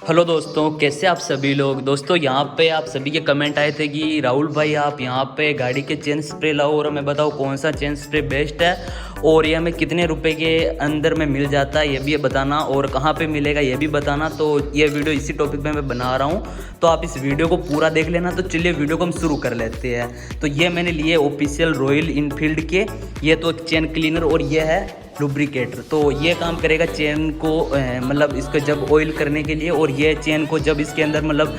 Hello दोस्तों, कैसे आप सभी लोग। दोस्तों यहाँ पे आप सभी के कमेंट आए थे कि राहुल भाई आप यहाँ पे गाड़ी के चेन स्प्रे लाओ और मैं बताऊँ कौन सा चेन स्प्रे बेस्ट है और ये हमें कितने रुपए के अंदर में मिल जाता है ये भी बताना और कहाँ पे मिलेगा ये भी बताना। तो ये वीडियो इसी टॉपिक पे मैं बना रहा हूँ, तो आप इस वीडियो को पूरा देख लेना। तो चलिए वीडियो को हम शुरू कर लेते हैं। तो ये मैंने लिए ऑफिशियल रॉयल इनफील्ड के, ये तो चेन क्लीनर और ये है लुब्रिकेटर। तो ये काम करेगा चेन को मतलब इसको जब ऑयल करने के लिए, और ये चेन को जब इसके अंदर मतलब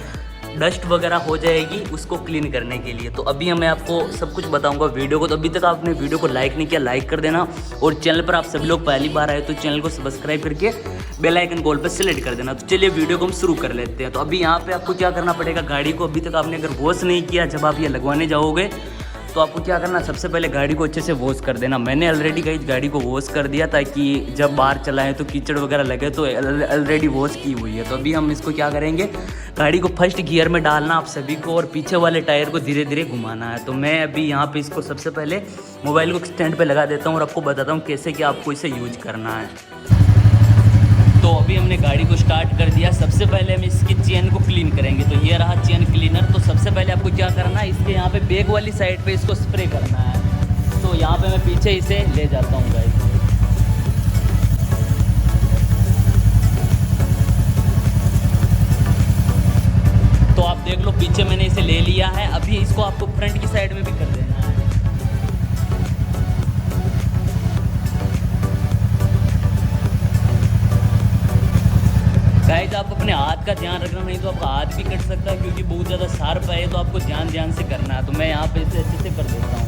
डस्ट वगैरह हो जाएगी उसको क्लीन करने के लिए। तो अभी मैं आपको सब कुछ बताऊंगा वीडियो को। तो अभी तक आपने वीडियो को लाइक नहीं किया, लाइक कर देना, और चैनल पर आप सभी लोग पहली बार आए तो चैनल को सब्सक्राइब करके बेल आइकन कॉल पर सेलेक्ट कर देना। तो चलिए वीडियो को हम शुरू कर लेते हैं। तो अभी यहाँ पे आपको क्या करना पड़ेगा, गाड़ी को अभी तक आपने अगर वॉश नहीं किया, जब आप ये लगवाने जाओगे तो आपको क्या करना, सबसे पहले गाड़ी को अच्छे से वॉश कर देना। मैंने ऑलरेडी गाड़ी को वॉश कर दिया ताकि जब बाहर चलाएं तो कीचड़ वगैरह लगे, तो ऑलरेडी वॉश की हुई है। तो अभी हम इसको क्या करेंगे, गाड़ी को फर्स्ट गियर में डालना आप सभी को, और पीछे वाले टायर को धीरे धीरे घुमाना है। तो मैं अभी यहाँ पे इसको सबसे पहले मोबाइल को स्टैंड पे लगा देता हूँ और आपको बताता हूँ कैसे क्या आपको इसे यूज करना है। तो अभी हमने गाड़ी को स्टार्ट कर दिया। सबसे पहले हम इसकी चेन को क्लीन करेंगे। तो ये रहा चेन क्लीनर। तो सबसे पहले आपको क्या करना है, इसके यहाँ पे बैक वाली साइड पे इसको स्प्रे करना है। तो यहाँ पे मैं पीछे इसे ले जाता हूँ गाइस। तो आप देख लो पीछे मैंने इसे ले लिया है। अभी इसको आपको फ्रंट की साइड में भी कर देना है। गाइस आप अपने हाथ का ध्यान रखना, नहीं तो आपका हाथ भी कट सकता है क्योंकि बहुत ज़्यादा शार्प है। तो आपको ध्यान से करना है। तो मैं यहाँ पे इसे अच्छे से कर देता हूँ।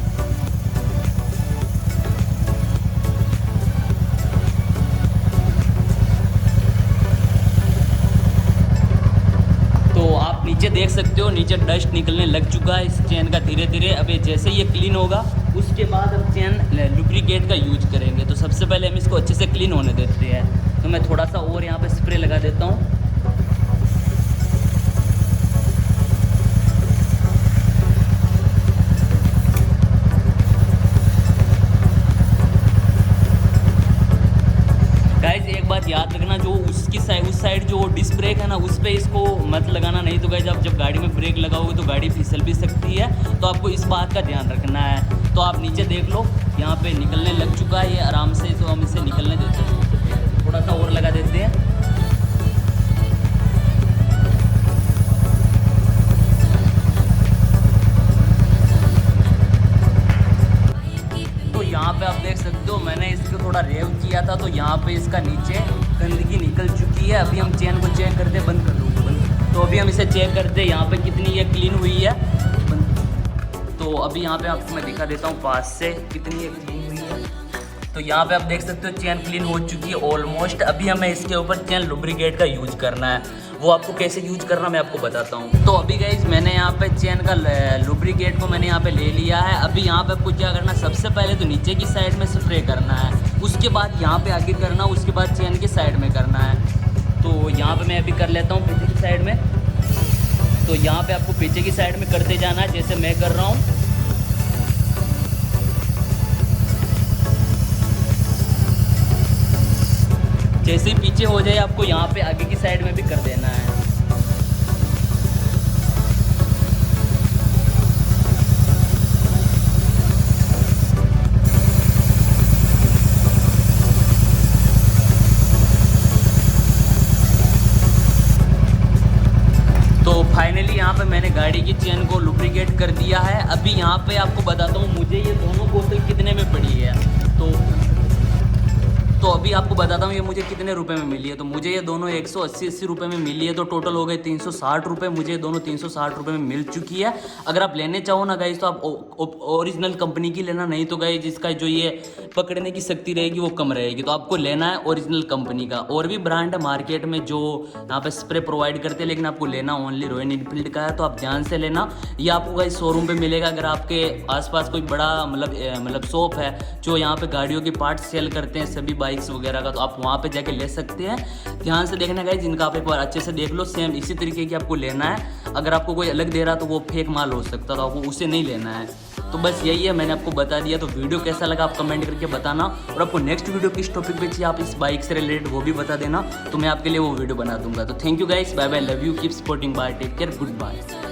तो आप नीचे देख सकते हो, नीचे डस्ट निकलने लग चुका है इस चेन का धीरे धीरे। अब जैसे ये क्लीन होगा उसके बाद हम चेन लुब्रिकेट का यूज करेंगे। तो सबसे पहले हम इसको अच्छे से क्लीन होने देते हैं। तो मैं थोड़ा सा और यहाँ पे स्प्रे लगा देता हूँ। गाइज एक बात याद रखना, जो उसकी साइड उस साइड जो डिस्क ब्रेक है ना, उस पर इसको मत लगाना, नहीं तो गाइज आप जब गाड़ी में ब्रेक लगाओगे तो गाड़ी फिसल भी सकती है। तो आपको इस बात का ध्यान रखना है। तो आप नीचे देख लो यहाँ पे निकलने लग चुका है ये आराम से। तो हम इसे निकलने देते हैं, थोड़ा सा और लगा देते हैं। तो यहाँ पे आप देख सकते हो मैंने इसको थोड़ा रेव किया था, तो यहाँ पे इसका नीचे गंदगी निकल चुकी है। अभी हम चेन को चेक करते, बंद कर दूँगा बंद। तो अभी हम इसे चेक करते यहाँ पे कितनी ये क्लीन हुई है। तो अभी यहाँ पे आपको मैं दिखा देता हूँ पास से कितनी ये क्लीन हुई है। तो यहाँ पे आप देख सकते हो चेन क्लीन हो चुकी है ऑलमोस्ट। अभी हमें इसके ऊपर चेन लुब्रिकेट का यूज करना है। वो आपको कैसे यूज करना मैं आपको बताता हूँ। तो अभी गाइस मैंने यहाँ पे चेन का लुब्रिकेट को मैंने यहाँ पे ले लिया है। अभी यहाँ पे आपको क्या करना है, सबसे पहले तो नीचे की साइड में स्प्रे करना है, उसके बाद यहाँ पे आगे करना, उसके बाद चेन की साइड में करना है। तो यहाँ पे मैं अभी कर लेता हूँ पीछे की साइड में। तो यहाँ पे आपको पीछे की साइड में करते जाना है जैसे मैं कर रहा हूँ। जैसे ही पीछे हो जाए आपको यहाँ पे आगे की साइड में भी कर देना है। तो फाइनली यहाँ पे मैंने गाड़ी की चेन को लुब्रिकेट कर दिया है। अभी यहाँ पे आपको बताता हूँ मुझे ये दोनों बोतल कितने में पड़ी है। तो अभी आपको बताता हूँ ये मुझे कितने रुपए में मिली है। तो मुझे ये दोनों 180 रुपये में मिली है। तो टोटल हो गए 360 रुपये। मुझे ये दोनों 360 रुपये में मिल चुकी है। अगर आप लेने चाहो ना गाइज तो आप ओरिजिनल कंपनी की लेना, नहीं तो गाइज इसका जो ये पकड़ने की शक्ति रहेगी वो कम रहेगी। तो आपको लेना है ओरिजिनल कंपनी का। और भी ब्रांड है मार्केट में जो यहाँ पे स्प्रे प्रोवाइड करते हैं, लेकिन आपको लेना ओनली रॉयल इनफील्ड का है। तो आप ध्यान से लेना। ये आपको गाइज शोरूम पे मिलेगा। अगर आपके आसपास कोई बड़ा मतलब शॉप है जो यहाँ पे गाड़ियों के पार्ट्स सेल करते हैं सभी बाइक्स वगैरह का, तो आप वहाँ पे जाके ले सकते हैं। ध्यान से देखना गाइस, इनका आप एक बार अच्छे से देख लो। सेम इसी तरीके की आपको लेना है। अगर आपको कोई अलग दे रहा तो वो फेक माल हो सकता है, तो आपको उसे नहीं लेना है। तो बस यही है, मैंने आपको बता दिया। तो वीडियो कैसा लगा आप कमेंट करके बताना, और आपको नेक्स्ट वीडियो किस टॉपिक पे चाहिए आप इस बाइक से रिलेटेड वो भी बता देना, तो मैं आपके लिए वो वीडियो बना दूंगा। तो thank you guys, bye bye, love you, keep supporting, bye, take care, good bye.